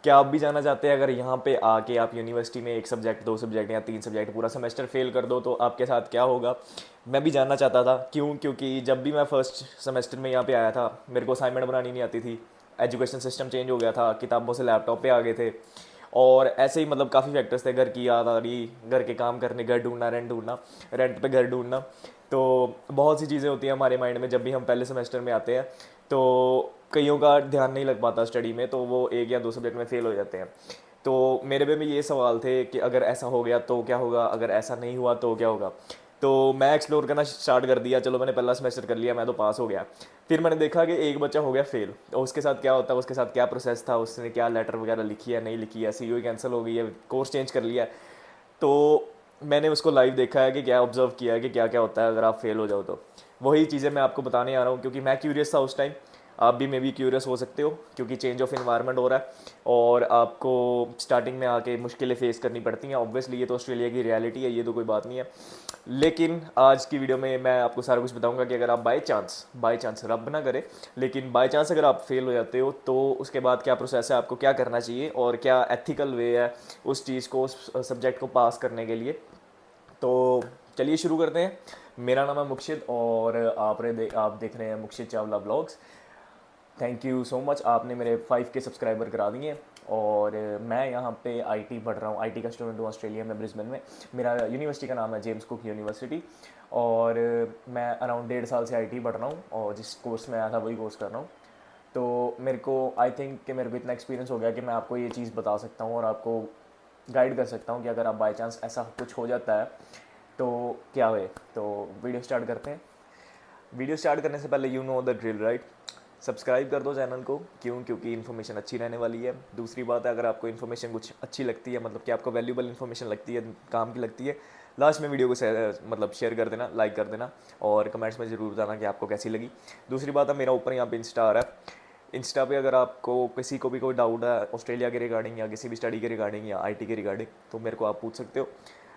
क्या आप भी जाना चाहते हैं? अगर यहाँ पे आके आप यूनिवर्सिटी में एक सब्जेक्ट, दो सब्जेक्ट या तीन सब्जेक्ट पूरा सेमेस्टर फेल कर दो तो आपके साथ क्या होगा? मैं भी जानना चाहता था। क्यों? क्योंकि जब भी मैं फर्स्ट सेमेस्टर में यहाँ पे आया था, मेरे को असाइनमेंट बनानी नहीं आती थी। एजुकेशन सिस्टम चेंज हो गया था, किताबों से लैपटॉप पे आ गए थे। और ऐसे ही मतलब काफ़ी फैक्टर्स थे, घर की याद आ रही, घर के काम करने, घर ढूंढना, रेंट पे घर ढूंढना। तो बहुत सी चीज़ें होती हैं हमारे माइंड में जब भी हम पहले सेमेस्टर में आते हैं। तो कईयों का ध्यान नहीं लग पाता स्टडी में, तो वो एक या दो सब्जेक्ट में फेल हो जाते हैं। तो मेरे में भी ये सवाल थे कि अगर ऐसा हो गया तो क्या होगा, अगर ऐसा नहीं हुआ तो क्या होगा। तो मैं एक्सप्लोर करना स्टार्ट कर दिया। चलो, मैंने पहला सेमेस्टर कर लिया, मैं तो पास हो गया। फिर मैंने देखा कि एक बच्चा हो गया फेल, तो उसके साथ क्या होता है, उसके साथ क्या प्रोसेस था, उसने क्या लेटर वगैरह लिखी है, नहीं लिखी है, सीओ कैंसिल हो गई है, कोर्स चेंज कर लिया है। तो मैंने उसको लाइव देखा है कि क्या ऑब्जर्व किया है कि क्या क्या होता है अगर आप फेल हो जाओ तो। वही चीज़ें मैं आपको बताने आ रहा हूँ क्योंकि मैं क्यूरियस था उस टाइम। आप भी मे बी क्यूरियस हो सकते हो क्योंकि चेंज ऑफ इन्वायरमेंट हो रहा है और आपको स्टार्टिंग में आके मुश्किलें फेस करनी पड़ती हैं। ऑब्वियसली ये तो ऑस्ट्रेलिया की रियलिटी है, ये तो कोई बात नहीं है। लेकिन आज की वीडियो में मैं आपको सारा कुछ बताऊंगा कि अगर आप बाय चांस रब ना करे, लेकिन बाय चांस अगर आप फेल हो जाते हो तो उसके बाद क्या प्रोसेस है, आपको क्या करना चाहिए और क्या एथिकल वे है उस चीज़ को, उस सब्जेक्ट को पास करने के लिए। तो चलिए शुरू करते हैं। मेरा नाम है मुक्षित और आप देख रहे हैं Mukshit Chawla vlogs. Thank you so much, आपने मेरे 5K सब्सक्राइबर करा दिए। और मैं यहाँ पे आईटी पढ़ रहा हूँ, आईटी का स्टूडेंट हूँ ऑस्ट्रेलिया में, ब्रिस्बेन में। मेरा यूनिवर्सिटी का नाम है जेम्स कुक यूनिवर्सिटी। और मैं अराउंड 1.5 साल से आईटी पढ़ रहा हूँ और जिस कोर्स में आया था वही कोर्स कर रहा हूँ। तो मेरे को आई थिंक कि मेरे को इतना एक्सपीरियंस हो गया कि मैं आपको ये चीज़ बता सकता हूँ और आपको गाइड कर सकता हूँ कि अगर आप बाई चांस ऐसा कुछ हो जाता है तो क्या हुए। तो वीडियो स्टार्ट करते हैं। वीडियो स्टार्ट करने से पहले you know the drill, right? Subscribe कर दो चैनल को। क्यों? क्योंकि इन्फॉर्मेशन अच्छी रहने वाली है। दूसरी बात है, अगर आपको इन्फॉर्मेशन कुछ अच्छी लगती है, मतलब कि आपको वैल्यूबल इन्फॉर्मेशन लगती है, काम की लगती है, लास्ट में वीडियो को शेयर कर देना, लाइक कर देना और कमेंट्स में ज़रूर बताना कि आपको कैसी लगी। दूसरी बात है, मेरा ऊपर यहाँ पे इंस्टा आ रहा है। इंस्टा पे अगर आपको किसी को भी कोई डाउट है ऑस्ट्रेलिया के रिगार्डिंग या किसी भी स्टडी के रिगार्डिंग या आईटी के रिगार्डिंग, तो मेरे को आप पूछ सकते हो।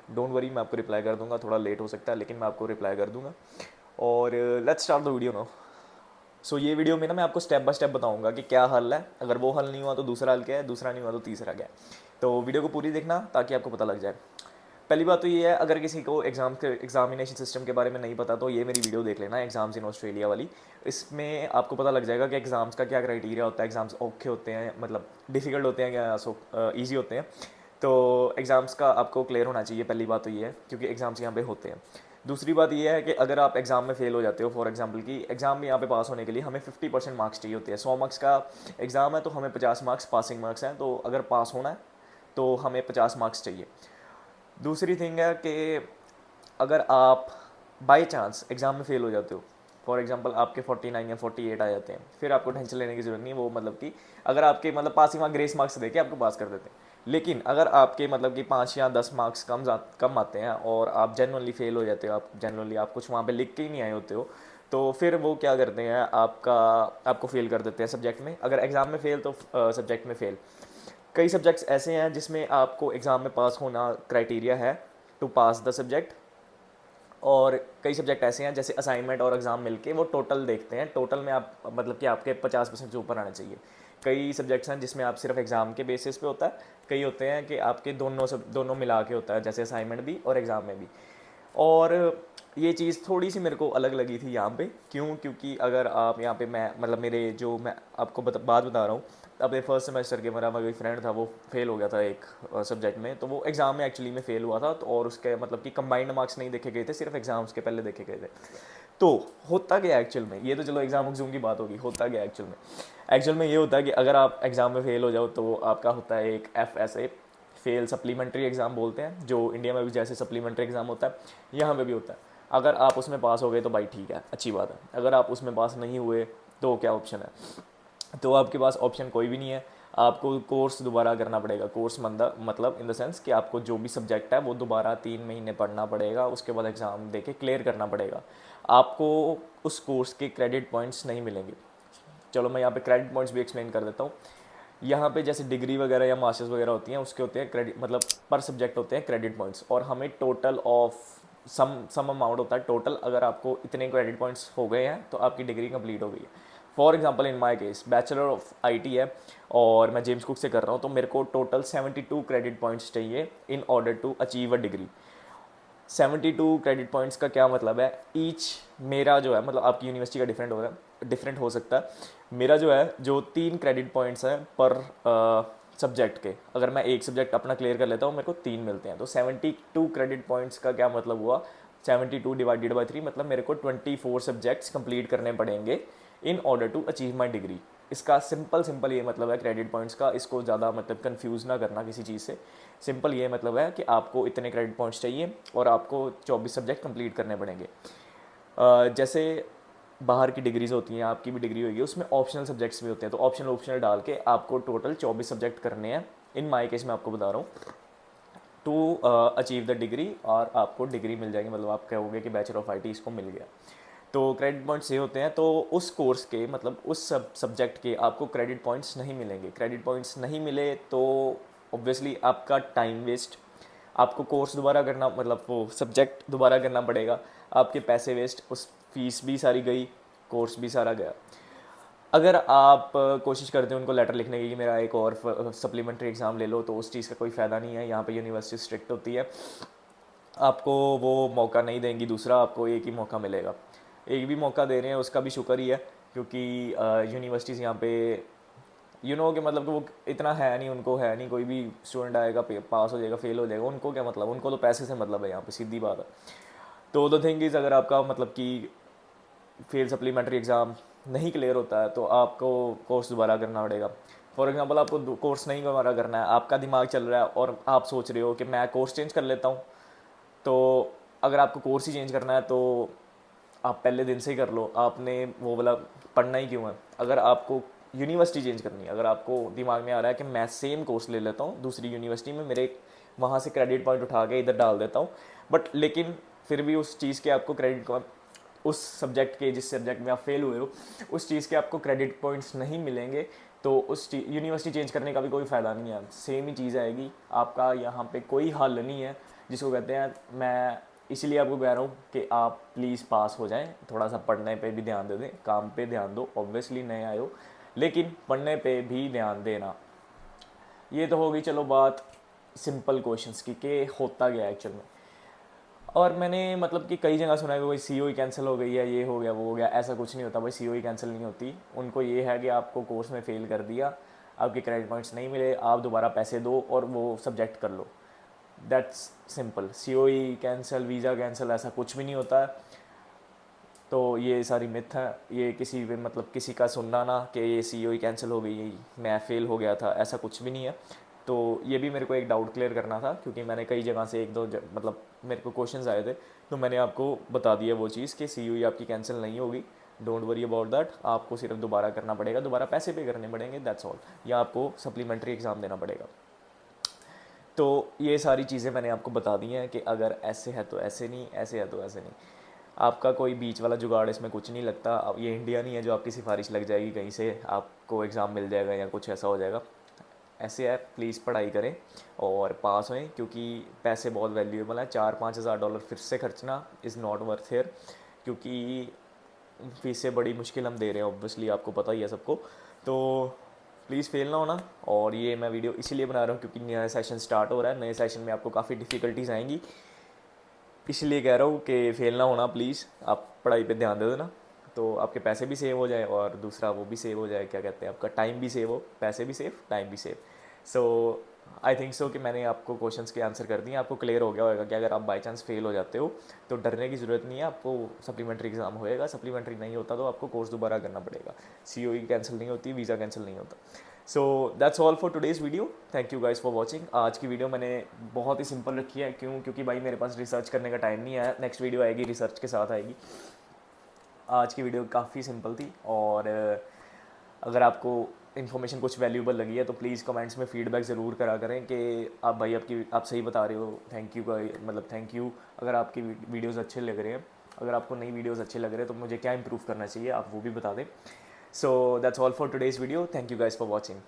डोंट वरी, मैं आपको रिप्लाई कर दूंगा। थोड़ा लेट हो सकता है लेकिन मैं आपको रिप्लाई कर दूंगा। और let's start the video now. So ये वीडियो में ना मैं आपको स्टेप बाय स्टेप बताऊंगा कि क्या हल है, अगर वो हल नहीं हुआ तो दूसरा हल क्या है, दूसरा नहीं हुआ तो तीसरा क्या है। तो वीडियो को पूरी देखना ताकि आपको पता लग जाए। पहली बात तो ये है, अगर किसी को एग्जामिनेशन सिस्टम के बारे में नहीं पता तो ये मेरी वीडियो देख लेना, एग्जाम्स इन ऑस्ट्रेलिया वाली। इसमें आपको पता लग जाएगा कि एग्ज़ाम्स का क्या क्राइटेरिया होता है, एग्ज़ाम्स औखे होते हैं, मतलब डिफ़िकल्ट होते हैं या ईजी होते हैं। तो एग्ज़ाम्स का आपको क्लियर होना चाहिए, पहली बात तो ये है क्योंकि एग्ज़ाम्स यहाँ पे होते हैं। दूसरी बात ये है कि अगर आप एग्ज़ाम में फेल हो जाते हो, फॉर एग्जांपल कि एग्ज़ाम में यहाँ पे पास होने के लिए हमें 50% मार्क्स चाहिए होते हैं। 100 मार्क्स का एग्ज़ाम है तो हमें 50 मार्क्स पासिंग मार्क्स हैं, तो अगर पास होना है तो हमें 50 मार्क्स चाहिए। दूसरी थिंग है कि अगर आप बाई चांस एग्ज़ाम में फ़ेल हो जाते हो, फॉर एग्जांपल आपके 49 या 48 आ जाते हैं, फिर आपको टेंशन लेने की ज़रूरत नहीं है। वो मतलब कि अगर आपके मतलब पासिंग मार्क्स, ग्रेस मार्क्स देके आपको पास कर देते हैं। लेकिन अगर आपके मतलब कि 5 या 10 मार्क्स कम आते हैं और आप जेनुअनली फ़ेल हो जाते हो, आप कुछ वहाँ पे लिख के ही नहीं आए होते हो, तो फिर वो क्या करते हैं, आपको फ़ेल कर देते हैं सब्जेक्ट में। अगर एग्ज़ाम में फ़ेल तो सब्जेक्ट में फ़ेल। कई सब्जेक्ट्स ऐसे हैं जिसमें आपको एग्ज़ाम में पास होना क्राइटेरिया है टू पास द सब्जेक्ट। और कई सब्जेक्ट ऐसे हैं जैसे असाइनमेंट और एग्ज़ाम मिलके वो टोटल देखते हैं, टोटल में आप मतलब कि आपके 50% से ऊपर आना चाहिए। कई सब्जेक्ट्स हैं जिसमें आप सिर्फ एग्ज़ाम के बेसिस पे होता है, कई होते हैं कि आपके दोनों मिला के होता है, जैसे असाइनमेंट भी और एग्ज़ाम में भी। और ये चीज़ थोड़ी सी मेरे को अलग लगी थी यहाँ पे। क्यों? क्योंकि अगर आप यहाँ पे, मैं आपको बात बता रहा हूँ। अपने फर्स्ट सेमेस्टर के मेरा कोई फ्रेंड था, वो फेल हो गया था एक सब्जेक्ट में, तो वो एग्ज़ाम में एक्चुअली में फेल हुआ था। तो और उसके मतलब कि कंबाइंड मार्क्स नहीं देखे गए थे, सिर्फ एग्ज़ाम्स के पहले देखे गए थे। तो होता क्या एक्चुअल में, ये तो चलो एग्ज़ाम एग्जूम की बात होगी, होता क्या एक्चुअल में ये होता है कि अगर आप एग्ज़ाम में फेल हो जाओ तो आपका होता है एक FSA, फेल सप्लीमेंट्री एग्ज़ाम बोलते हैं, जो इंडिया में भी जैसे सप्लीमेंट्री एग्ज़ाम होता है यहाँ पे भी होता है। अगर आप उसमें पास हो गए तो भाई ठीक है, अच्छी बात है। अगर आप उसमें पास नहीं हुए तो क्या ऑप्शन है? तो आपके पास ऑप्शन कोई भी नहीं है, आपको कोर्स दोबारा करना पड़ेगा। कोर्स मतलब इन द सेंस कि आपको जो भी सब्जेक्ट है वो दोबारा 3 महीने पढ़ना पड़ेगा, उसके बाद एग्ज़ाम दे के क्लियर करना पड़ेगा। आपको उस कोर्स के क्रेडिट पॉइंट्स नहीं मिलेंगे। चलो मैं यहाँ पे क्रेडिट पॉइंट्स भी एक्सप्लेन कर देता हूँ। यहाँ पे जैसे डिग्री वगैरह या मास्टर्स वगैरह होती हैं, उसके होते हैं क्रेडिट, मतलब पर सब्जेक्ट होते हैं क्रेडिट पॉइंट्स, और हमें टोटल ऑफ सम अमाउंट होता है टोटल। अगर आपको इतने क्रेडिट पॉइंट्स हो गए हैं तो आपकी डिग्री कंप्लीट हो गई है। For example in my case bachelor of IT है और मैं जेम्स कुक से कर रहा हूँ, तो मेरे को टोटल 72 क्रेडिट पॉइंट्स चाहिए in order to achieve a degree. 72 credit points का क्या मतलब है, ईच मेरा जो है, मतलब आपकी यूनिवर्सिटी का डिफरेंट हो रहा है, डिफरेंट हो सकता है। मेरा जो है जो 3 क्रेडिट पॉइंट्स हैं पर सब्जेक्ट के, अगर मैं एक सब्जेक्ट अपना क्लियर कर लेता हूँ मेरे को 3 मिलते हैं। तो 72 क्रेडिट पॉइंट्स का क्या मतलब हुआ, 72 डिवाइडेड बाई 3, मतलब मेरे को 24 सब्जेक्ट्स कंप्लीट करने पड़ेंगे in order to achieve my degree. इसका सिंपल ये मतलब है क्रेडिट पॉइंट्स का, इसको ज़्यादा मतलब कंफ्यूज ना करना किसी चीज़ से। सिंपल ये मतलब है कि आपको इतने क्रेडिट पॉइंट्स चाहिए और आपको 24 सब्जेक्ट कंप्लीट करने पड़ेंगे। जैसे बाहर की डिग्रीज होती हैं, आपकी भी डिग्री होगी, उसमें ऑप्शनल सब्जेक्ट्स भी होते हैं, तो ऑप्शनल डाल के आपको टोटल 24 सब्जेक्ट करने हैं। इन माई केस मैं आपको बता रहा हूँ टू अचीव द डिग्री, और आपको डिग्री मिल जाएगी, मतलब आप कहोगे कि बैचलर ऑफ आईटी इसको मिल गया। तो क्रेडिट पॉइंट्स ये होते हैं, तो उस कोर्स के मतलब उस सब्जेक्ट के आपको क्रेडिट पॉइंट्स नहीं मिलेंगे। क्रेडिट पॉइंट्स नहीं मिले तो ऑब्वियसली आपका टाइम वेस्ट, आपको कोर्स दोबारा करना, मतलब वो सब्जेक्ट दोबारा करना पड़ेगा, आपके पैसे वेस्ट, उस फीस भी सारी गई, कोर्स भी सारा गया। अगर आप कोशिश करते हैं उनको लेटर लिखने की कि मेरा एक और सप्लीमेंट्री एग्ज़ाम ले लो, तो उस चीज़ का कोई फ़ायदा नहीं है। यहाँ पे यूनिवर्सिटी स्ट्रिक्ट होती है, आपको वो मौका नहीं देंगी दूसरा, आपको एक ही मौका मिलेगा। एक भी मौका दे रहे हैं उसका भी शुक्र ही है, क्योंकि यूनिवर्सिटीज़ यहाँ पे कि मतलब कि वो इतना है नहीं, उनको है नहीं कोई भी स्टूडेंट आएगा पास हो जाएगा फेल हो जाएगा, उनको क्या मतलब, उनको तो पैसे से मतलब है यहाँ पे, सीधी बात है। तो द थिंग इज़, अगर आपका मतलब कि फेल सप्लीमेंट्री एग्ज़ाम नहीं क्लियर होता है तो आपको कोर्स दोबारा करना पड़ेगा। फॉर एग्जांपल आपको कोर्स नहीं दोबारा करना है, आपका दिमाग चल रहा है और आप सोच रहे हो कि मैं कोर्स चेंज कर लेता हूँ, तो अगर आपको कोर्स ही चेंज करना है तो आप पहले दिन से ही कर लो, आपने वो वाला पढ़ना ही क्यों है। अगर आपको यूनिवर्सिटी चेंज करनी है, अगर आपको दिमाग में आ रहा है कि मैं सेम कोर्स ले लेता हूँ दूसरी यूनिवर्सिटी में, मेरे वहाँ से क्रेडिट पॉइंट उठा के इधर डाल देता हूँ, बट लेकिन फिर भी उस चीज़ के आपको उस सब्जेक्ट के, जिस सब्जेक्ट में आप फेल हुए हो, उस चीज़ के आपको क्रेडिट पॉइंट्स नहीं मिलेंगे, तो उस यूनिवर्सिटी चेंज करने का भी कोई फ़ायदा नहीं है, सेम ही चीज़ आएगी। आपका यहाँ पे कोई हल नहीं है, जिसको कहते हैं, मैं इसीलिए आपको कह रहा हूँ कि आप प्लीज़ पास हो जाएं, थोड़ा सा पढ़ने पे भी ध्यान दे दें, काम पे ध्यान दो, ऑब्वियसली नए आए हो लेकिन पढ़ने पे भी ध्यान देना। ये तो होगी चलो बात सिंपल क्वेश्चंस की कि होता गया एक्चुअल में। और मैंने मतलब कि कई जगह सुना है कि कोई सीओई कैंसिल हो गई है, ये हो गया वो हो गया, ऐसा कुछ नहीं होता भाई, सीओई कैंसिल नहीं होती। उनको ये है कि आपको कोर्स में फ़ेल कर दिया, आपके क्रेडिट पॉइंट्स नहीं मिले, आप दोबारा पैसे दो और वो सब्जेक्ट कर लो, that's simple. COE cancel, visa cancel, ऐसा कुछ भी नहीं होता है। तो ये सारी मिथ है, ये किसी भी मतलब किसी का सुनना ना कि ये सीओई कैंसिल हो गई, मैं फ़ेल हो गया था, ऐसा कुछ भी नहीं है। तो ये भी मेरे को एक डाउट क्लियर करना था, क्योंकि मैंने कई जगह से एक दो मतलब मेरे को क्वेश्चंस आए थे, तो मैंने आपको बता दिया वो चीज़ कि सीओई आपकी कैंसिल नहीं होगी, डोंट वरी अबाउट दैट। आपको सिर्फ दोबारा करना पड़ेगा, दोबारा पैसे पे करने पड़ेंगे, दैट्स ऑल, या आपको सप्लीमेंट्री एग्ज़ाम देना पड़ेगा। तो ये सारी चीज़ें मैंने आपको बता दी हैं कि अगर ऐसे है तो ऐसे नहीं, ऐसे है तो ऐसे नहीं। आपका कोई बीच वाला जुगाड़ इसमें कुछ नहीं लगता। अब ये इंडिया नहीं है जो आपकी सिफारिश लग जाएगी कहीं से आपको एग्ज़ाम मिल जाएगा या कुछ ऐसा हो जाएगा। ऐसे है, प्लीज़ पढ़ाई करें और पास होएं, क्योंकि पैसे बहुत वैल्यूएबल हैं। 4-5 हज़ार डॉलर फिर से खर्चना इज़ नॉट वर्थ हियर, क्योंकि फीसें बड़ी मुश्किल हम दे रहे हैं, ऑब्वियसली आपको पता ही है सबको। तो प्लीज़ फेल ना होना। और ये मैं वीडियो इसीलिए बना रहा हूँ क्योंकि नया सेशन स्टार्ट हो रहा है, नए सेशन में आपको काफ़ी डिफ़िकल्टीज आएंगी, इसलिए कह रहा हूँ कि फेल ना होना प्लीज़। आप पढ़ाई पे ध्यान दे देना, तो आपके पैसे भी सेव हो जाए और दूसरा वो भी सेव हो जाए, क्या कहते हैं, आपका टाइम भी सेव हो, पैसे भी सेव, टाइम भी save. So I think so कि मैंने आपको क्वेश्चंस के आंसर कर दिए, आपको क्लियर हो गया होगा कि अगर आप बाई चांस फेल हो जाते हो तो डरने की ज़रूरत नहीं है, आपको सप्लीमेंट्री एग्ज़ाम होएगा, सप्लीमेंट्री नहीं होता तो आपको कोर्स दोबारा करना पड़ेगा। सीओई कैंसिल नहीं होती, वीज़ा कैंसिल नहीं होता। So that's all for today's video, thank you guys for watching. आज की वीडियो मैंने बहुत ही सिंपल रखी है, क्यों, क्योंकि भाई मेरे पास रिसर्च करने का टाइम नहीं आया। नेक्स्ट वीडियो आएगी रिसर्च के साथ आएगी। आज की वीडियो काफ़ी सिंपल थी, और अगर आपको इन्फॉर्मेशन कुछ वैल्यूएबल लगी है तो प्लीज़ कमेंट्स में फीडबैक ज़रूर करा करें कि आप भाई आप सही बता रहे हो, थैंक यू का मतलब थैंक यू। अगर आपकी वीडियोज़ अच्छे लग रहे हैं, अगर आपको नई वीडियोज़ अच्छे लग रहे हैं तो मुझे क्या इंप्रूव करना चाहिए आप वो भी बता दें। So that's all for today's video, thank you guys for watching.